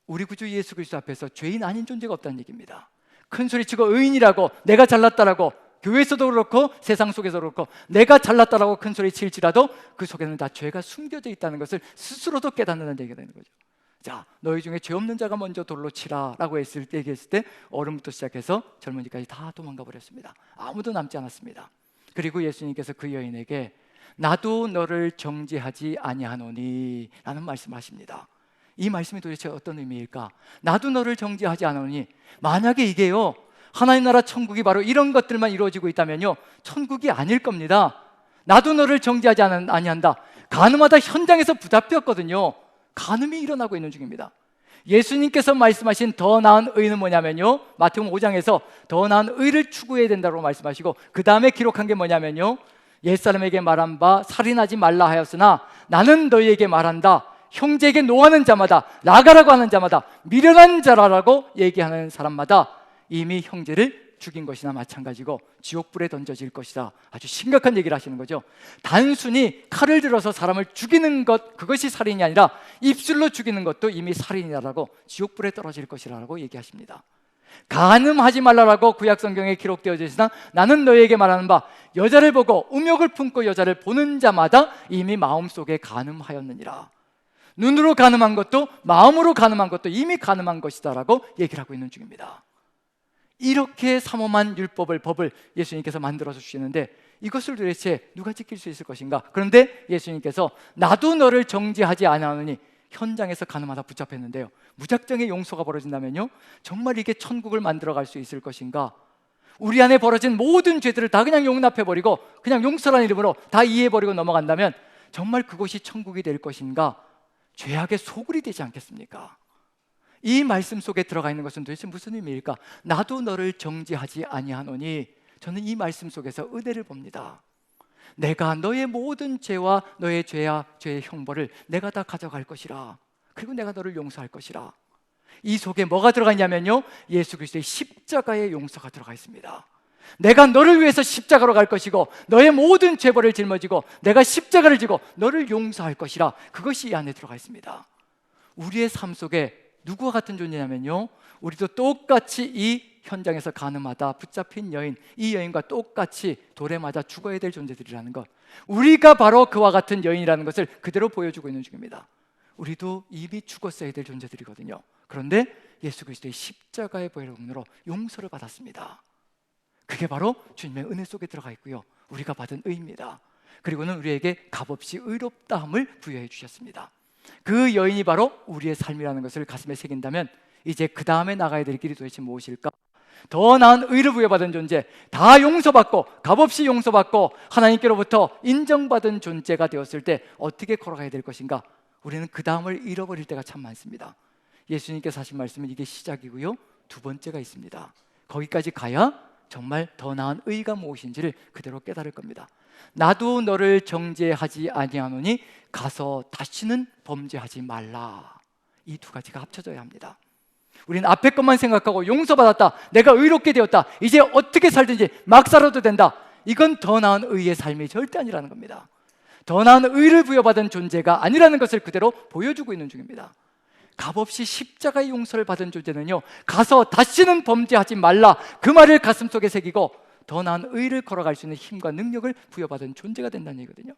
우리 구주 예수 그리스도 앞에서 죄인 아닌 존재가 없다는 얘기입니다. 큰 소리치고 의인이라고, 내가 잘났다라고, 교회에서도 그렇고 세상 속에서도 그렇고 내가 잘났다라고 큰 소리 칠지라도 그 속에는 다 죄가 숨겨져 있다는 것을 스스로도 깨닫는 얘기가 되는 거죠. 자, 너희 중에 죄 없는 자가 먼저 돌로 치라 라고 얘기했을 때 어른부터 시작해서 젊은이까지 다 도망가 버렸습니다. 아무도 남지 않았습니다. 그리고 예수님께서 그 여인에게 나도 너를 정죄하지 아니하노니 라는 말씀하십니다. 이 말씀이 도대체 어떤 의미일까? 나도 너를 정죄하지 않으니, 만약에 이게요, 하나님 나라 천국이 바로 이런 것들만 이루어지고 있다면요, 천국이 아닐 겁니다. 나도 너를 정죄하지 아니한다. 간음하다 현장에서 붙잡혔거든요. 간음이 일어나고 있는 중입니다. 예수님께서 말씀하신 더 나은 의는 뭐냐면요, 마태복음 5장에서 더 나은 의를 추구해야 된다고 말씀하시고, 그 다음에 기록한 게 뭐냐면요, 옛사람에게 말한 바 살인하지 말라 하였으나 나는 너희에게 말한다. 형제에게 노하는 자마다, 나가라고 하는 자마다, 미련한 자라라고 얘기하는 사람마다 이미 형제를 죽인 것이나 마찬가지고 지옥불에 던져질 것이다. 아주 심각한 얘기를 하시는 거죠. 단순히 칼을 들어서 사람을 죽이는 것, 그것이 살인이 아니라 입술로 죽이는 것도 이미 살인이라고, 지옥불에 떨어질 것이라고 얘기하십니다. 간음하지 말라라고 구약성경에 기록되어져 있으나 나는 너희에게 말하는 바, 여자를 보고 음욕을 품고 여자를 보는 자마다 이미 마음속에 간음하였느니라. 눈으로 간음한 것도 마음으로 간음한 것도 이미 간음한 것이다 라고 얘기를 하고 있는 중입니다. 이렇게 삼엄한 율법을, 법을 예수님께서 만들어서 주시는데 이것을 도대체 누가 지킬 수 있을 것인가? 그런데 예수님께서 나도 너를 정죄하지 아니하노니, 현장에서 간음하다 붙잡혔는데요, 무작정의 용서가 벌어진다면요, 정말 이게 천국을 만들어갈 수 있을 것인가? 우리 안에 벌어진 모든 죄들을 다 그냥 용납해버리고 그냥 용서라는 이름으로 다 이해해버리고 넘어간다면 정말 그것이 천국이 될 것인가? 죄악의 소굴이 되지 않겠습니까? 이 말씀 속에 들어가 있는 것은 도대체 무슨 의미일까? 나도 너를 정죄하지 아니하노니, 저는 이 말씀 속에서 은혜를 봅니다. 내가 너의 모든 죄와 너의 죄와 죄의 형벌을 내가 다 가져갈 것이라. 그리고 내가 너를 용서할 것이라. 이 속에 뭐가 들어가 있냐면요, 예수 그리스도의 십자가의 용서가 들어가 있습니다. 내가 너를 위해서 십자가로 갈 것이고 너의 모든 죄벌을 짊어지고 내가 십자가를 지고 너를 용서할 것이라. 그것이 이 안에 들어가 있습니다. 우리의 삶 속에 누구와 같은 존재냐면요, 우리도 똑같이 이 현장에서 간음하다 붙잡힌 여인, 이 여인과 똑같이 돌에 맞아 죽어야 될 존재들이라는 것, 우리가 바로 그와 같은 여인이라는 것을 그대로 보여주고 있는 중입니다. 우리도 이미 죽었어야 될 존재들이거든요. 그런데 예수 그리스도의 십자가의 보혈로 용서를 받았습니다. 그게 바로 주님의 은혜 속에 들어가 있고요, 우리가 받은 의입니다. 그리고는 우리에게 값없이 의롭다함을 부여해 주셨습니다. 그 여인이 바로 우리의 삶이라는 것을 가슴에 새긴다면 이제 그 다음에 나가야 될 길이 도대체 무엇일까? 더 나은 의를 부여받은 존재, 다 용서받고 값없이 용서받고 하나님께로부터 인정받은 존재가 되었을 때 어떻게 걸어가야 될 것인가? 우리는 그 다음을 잃어버릴 때가 참 많습니다. 예수님께서 하신 말씀은 이게 시작이고요, 두 번째가 있습니다. 거기까지 가야 정말 더 나은 의가 무엇인지를 그대로 깨달을 겁니다. 나도 너를 정죄하지 아니하노니 가서 다시는 범죄하지 말라. 이 두 가지가 합쳐져야 합니다. 우리는 앞에 것만 생각하고 용서받았다, 내가 의롭게 되었다, 이제 어떻게 살든지 막 살아도 된다. 이건 더 나은 의의 삶이 절대 아니라는 겁니다. 더 나은 의를 부여받은 존재가 아니라는 것을 그대로 보여주고 있는 중입니다. 값없이 십자가의 용서를 받은 존재는요, 가서 다시는 범죄하지 말라, 그 말을 가슴속에 새기고 더 나은 의를 걸어갈 수 있는 힘과 능력을 부여받은 존재가 된다는 얘기거든요.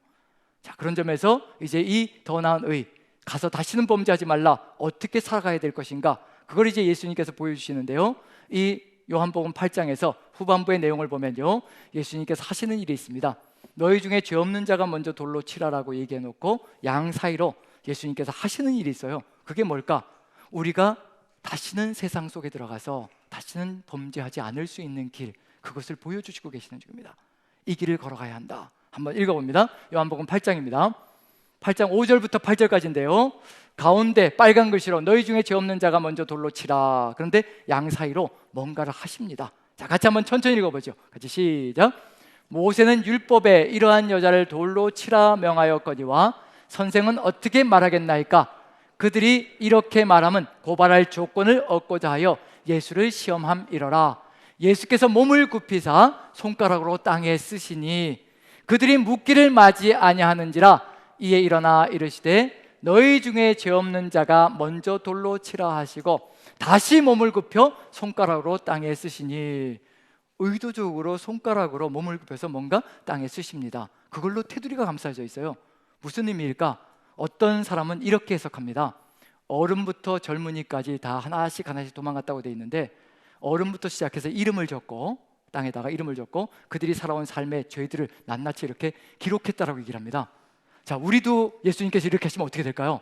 자, 그런 점에서 이제 이 더 나은 의, 가서 다시는 범죄하지 말라, 어떻게 살아가야 될 것인가, 그걸 이제 예수님께서 보여주시는데요, 이 요한복음 8장에서 후반부의 내용을 보면요, 예수님께서 하시는 일이 있습니다. 너희 중에 죄 없는 자가 먼저 돌로 치라라고 얘기해 놓고 양 사이로 예수님께서 하시는 일이 있어요. 그게 뭘까? 우리가 다시는 세상 속에 들어가서 다시는 범죄하지 않을 수 있는 길, 그것을 보여주시고 계시는 중입니다. 이 길을 걸어가야 한다. 한번 읽어봅니다. 요한복음 8장입니다. 8장 5절부터 8절까지인데요, 가운데 빨간 글씨로 너희 중에 죄 없는 자가 먼저 돌로 치라. 그런데 양 사이로 뭔가를 하십니다. 자, 같이 한번 천천히 읽어보죠. 같이 시작. 모세는 율법에 이러한 여자를 돌로 치라 명하였거니와 선생은 어떻게 말하겠나이까? 그들이 이렇게 말하면 고발할 조건을 얻고자 하여 예수를 시험함이러라. 예수께서 몸을 굽히사 손가락으로 땅에 쓰시니 그들이 묻기를 맞이 아니하는지라. 이에 일어나 이르시되 너희 중에 죄 없는 자가 먼저 돌로 치라 하시고 다시 몸을 굽혀 손가락으로 땅에 쓰시니, 의도적으로 손가락으로 몸을 굽혀서 뭔가 땅에 쓰십니다. 그걸로 테두리가 감싸져 있어요. 무슨 의미일까? 어떤 사람은 이렇게 해석합니다. 어른부터 젊은이까지 다 하나씩 하나씩 도망갔다고 돼 있는데, 어른부터 시작해서 이름을 적고 땅에다가 이름을 적고 그들이 살아온 삶의 죄들을 낱낱이 이렇게 기록했다라고 얘기를 합니다. 자, 우리도 예수님께서 이렇게 하시면 어떻게 될까요?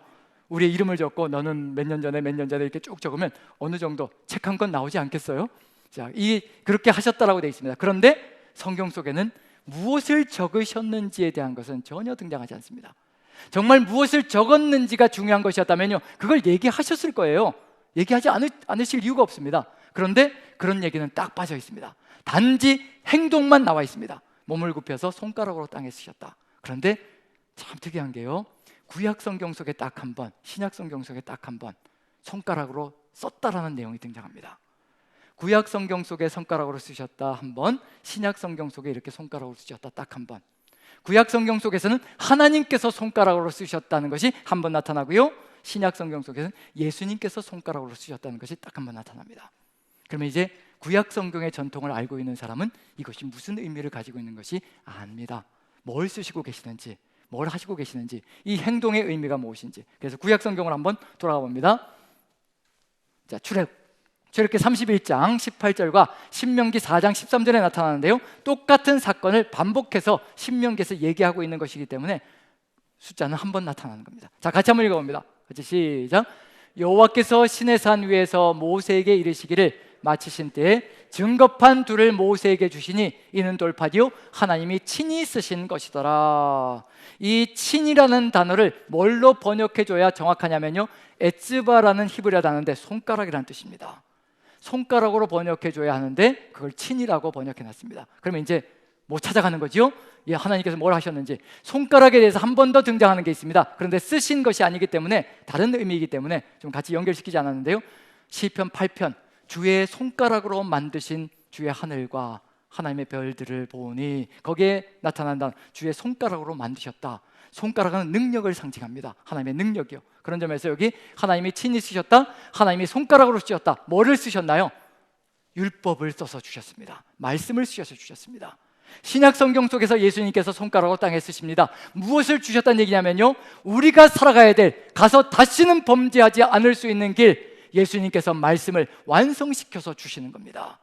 우리의 이름을 적고 너는 몇 년 전에 이렇게 쭉 적으면 어느 정도 책 한 권 나오지 않겠어요? 자, 그렇게 하셨다라고 되어 있습니다. 그런데 성경 속에는 무엇을 적으셨는지에 대한 것은 전혀 등장하지 않습니다. 정말 무엇을 적었는지가 중요한 것이었다면요, 그걸 얘기하셨을 거예요. 얘기하지 않으실 이유가 없습니다. 그런데 그런 얘기는 딱 빠져 있습니다. 단지 행동만 나와 있습니다. 몸을 굽혀서 손가락으로 땅에 쓰셨다. 그런데 참 특이한 게요, 구약 성경 속에 딱 한 번, 신약 성경 속에 딱 한 번 손가락으로 썼다라는 내용이 등장합니다. 구약 성경 속에 손가락으로 쓰셨다 한 번, 신약 성경 속에 이렇게 손가락으로 쓰셨다 딱 한 번. 구약 성경 속에서는 하나님께서 손가락으로 쓰셨다는 것이 한 번 나타나고요, 신약 성경 속에서는 예수님께서 손가락으로 쓰셨다는 것이 딱 한 번 나타납니다. 그러면 이제 구약 성경의 전통을 알고 있는 사람은 이것이 무슨 의미를 가지고 있는 것이 압니다. 뭘 쓰시고 계시는지, 뭘 하시고 계시는지, 이 행동의 의미가 무엇인지. 그래서 구약 성경을 한번 돌아가 봅니다. 자, 출애굽기 31장 18절과 신명기 4장 13절에 나타나는데요, 똑같은 사건을 반복해서 신명기에서 얘기하고 있는 것이기 때문에 숫자는 한 번 나타나는 겁니다. 자, 같이 한번 읽어봅니다. 같이 시작. 여호와께서 시내산 위에서 모세에게 이르시기를 마치신 때에 증거판 둘을 모세에게 주시니 이는 돌파디요 하나님이 친히 쓰신 것이더라. 이 친이라는 단어를 뭘로 번역해줘야 정확하냐면요, 에츠바라는 히브리어 단어인데 손가락이라는 뜻입니다. 손가락으로 번역해줘야 하는데 그걸 친이라고 번역해놨습니다. 그러면 이제 뭐 찾아가는 거지요? 예, 하나님께서 뭘 하셨는지. 손가락에 대해서 한 번 더 등장하는 게 있습니다. 그런데 쓰신 것이 아니기 때문에, 다른 의미이기 때문에 좀 같이 연결시키지 않았는데요, 시편 8편 주의 손가락으로 만드신 주의 하늘과 하나님의 별들을 보니, 거기에 나타난다 주의 손가락으로 만드셨다. 손가락은 능력을 상징합니다. 하나님의 능력이요. 그런 점에서 여기 하나님이 친히 쓰셨다, 하나님이 손가락으로 쓰셨다. 뭐를 쓰셨나요? 율법을 써서 주셨습니다. 말씀을 쓰셔서 주셨습니다. 신약 성경 속에서 예수님께서 손가락으로 땅에 쓰십니다. 무엇을 주셨다는 얘기냐면요, 우리가 살아가야 될, 가서 다시는 범죄하지 않을 수 있는 길, 예수님께서 말씀을 완성시켜서 주시는 겁니다.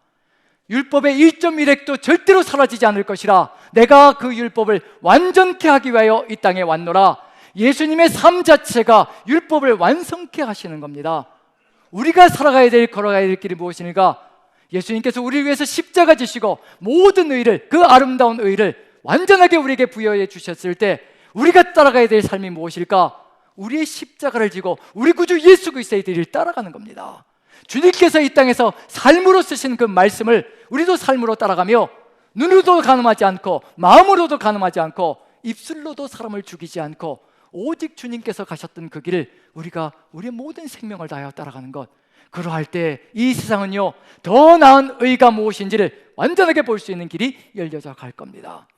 율법의 1.1획도 절대로 사라지지 않을 것이라, 내가 그 율법을 완전케 하기 위하여 이 땅에 왔노라. 예수님의 삶 자체가 율법을 완성케 하시는 겁니다. 우리가 살아가야 될, 걸어가야 될 길이 무엇인가? 예수님께서 우리를 위해서 십자가 지시고 모든 의를, 그 아름다운 의를 완전하게 우리에게 부여해 주셨을 때 우리가 따라가야 될 삶이 무엇일까? 우리의 십자가를 지고 우리 구주 예수 그리스도의 길을 따라가는 겁니다. 주님께서 이 땅에서 삶으로 쓰신 그 말씀을 우리도 삶으로 따라가며 눈으로도 가늠하지 않고 마음으로도 가늠하지 않고 입술로도 사람을 죽이지 않고 오직 주님께서 가셨던 그 길을 우리가 우리의 모든 생명을 다하여 따라가는 것, 그러할 때 이 세상은요, 더 나은 의가 무엇인지를 완전하게 볼 수 있는 길이 열려져 갈 겁니다.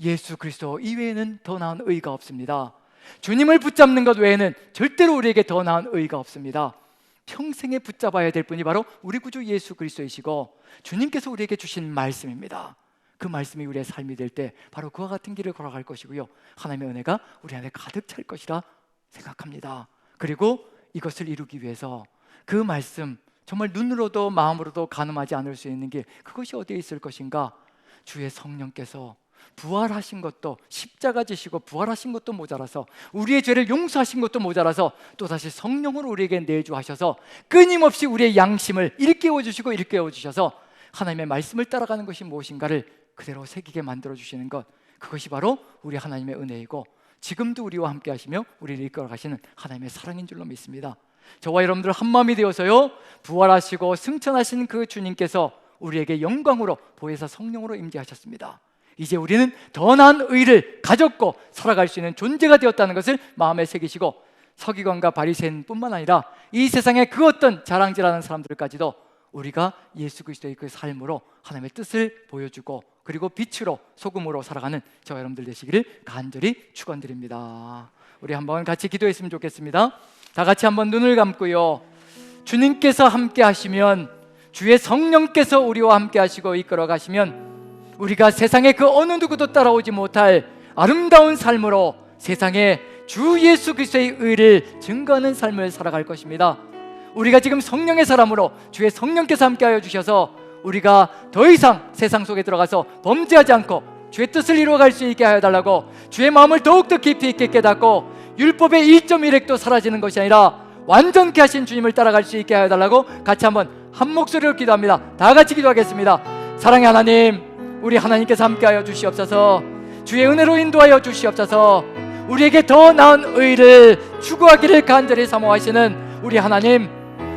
예수 그리스도 이외에는 더 나은 의가 없습니다. 주님을 붙잡는 것 외에는 절대로 우리에게 더 나은 의가 없습니다. 평생에 붙잡아야 될 분이 바로 우리 구주 예수 그리스도이시고 주님께서 우리에게 주신 말씀입니다. 그 말씀이 우리의 삶이 될 때 바로 그와 같은 길을 걸어갈 것이고요, 하나님의 은혜가 우리 안에 가득 찰 것이라 생각합니다. 그리고 이것을 이루기 위해서 그 말씀, 정말 눈으로도 마음으로도 가늠하지 않을 수 있는 길, 그것이 어디에 있을 것인가? 주의 성령께서 부활하신 것도, 십자가 지시고 부활하신 것도 모자라서, 우리의 죄를 용서하신 것도 모자라서 또다시 성령으로 우리에게 내주하셔서 끊임없이 우리의 양심을 일깨워 주시고 일깨워 주셔서 하나님의 말씀을 따라가는 것이 무엇인가를 그대로 새기게 만들어 주시는 것, 그것이 바로 우리 하나님의 은혜이고 지금도 우리와 함께 하시며 우리를 이끌어 가시는 하나님의 사랑인 줄로 믿습니다. 저와 여러분들 한마음이 되어서요, 부활하시고 승천하신 그 주님께서 우리에게 영광으로 보혜사 성령으로 임재하셨습니다. 이제 우리는 더 나은 의를 가졌고 살아갈 수 있는 존재가 되었다는 것을 마음에 새기시고 서기관과 바리새인뿐만 아니라 이 세상의 그 어떤 자랑질하는 사람들까지도 우리가 예수 그리스도의 그 삶으로 하나님의 뜻을 보여주고 그리고 빛으로 소금으로 살아가는 저와 여러분들 되시기를 간절히 축원드립니다. 우리 한번 같이 기도했으면 좋겠습니다. 다 같이 한번 눈을 감고요, 주님께서 함께 하시면, 주의 성령께서 우리와 함께 하시고 이끌어 가시면 우리가 세상의 그 어느 누구도 따라오지 못할 아름다운 삶으로 세상에 주 예수 그리스도의 의를 증거하는 삶을 살아갈 것입니다. 우리가 지금 성령의 사람으로 주의 성령께서 함께하여 주셔서 우리가 더 이상 세상 속에 들어가서 범죄하지 않고 주의 뜻을 이루어갈 수 있게 하여 달라고, 주의 마음을 더욱더 깊이 있게 깨닫고 율법의 1.1획도 사라지는 것이 아니라 완전케 하신 주님을 따라갈 수 있게 하여 달라고 같이 한번 한 목소리로 기도합니다. 다 같이 기도하겠습니다. 사랑의 하나님, 우리 하나님께서 함께하여 주시옵소서. 주의 은혜로 인도하여 주시옵소서. 우리에게 더 나은 의를 추구하기를 간절히 사모하시는 우리 하나님,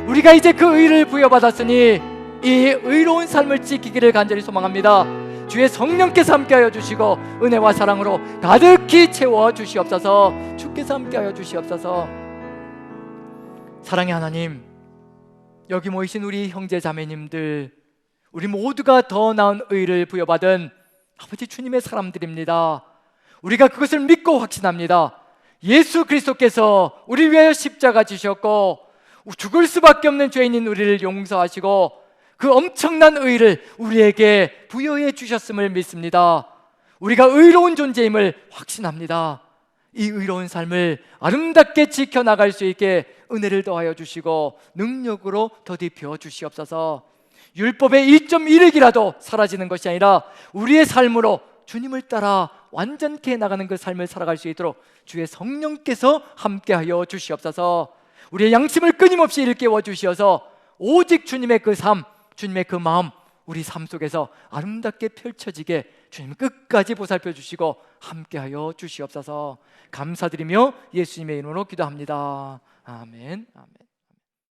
우리가 이제 그 의를 부여받았으니 이 의로운 삶을 지키기를 간절히 소망합니다. 주의 성령께서 함께하여 주시고 은혜와 사랑으로 가득히 채워 주시옵소서. 주께서 함께하여 주시옵소서. 사랑의 하나님, 여기 모이신 우리 형제 자매님들, 우리 모두가 더 나은 의를 부여받은 아버지 주님의 사람들입니다. 우리가 그것을 믿고 확신합니다. 예수 그리스도께서 우리 위하여 십자가 지셨고 죽을 수밖에 없는 죄인인 우리를 용서하시고 그 엄청난 의를 우리에게 부여해 주셨음을 믿습니다. 우리가 의로운 존재임을 확신합니다. 이 의로운 삶을 아름답게 지켜나갈 수 있게 은혜를 더하여 주시고 능력으로 더딥혀 주시옵소서. 율법의 1.1획이라도 사라지는 것이 아니라 우리의 삶으로 주님을 따라 완전케 나가는 그 삶을 살아갈 수 있도록 주의 성령께서 함께하여 주시옵소서. 우리의 양심을 끊임없이 일깨워 주시어서 오직 주님의 그 삶, 주님의 그 마음 우리 삶 속에서 아름답게 펼쳐지게 주님 끝까지 보살펴 주시고 함께하여 주시옵소서. 감사드리며 예수님의 이름으로 기도합니다. 아멘. 아멘.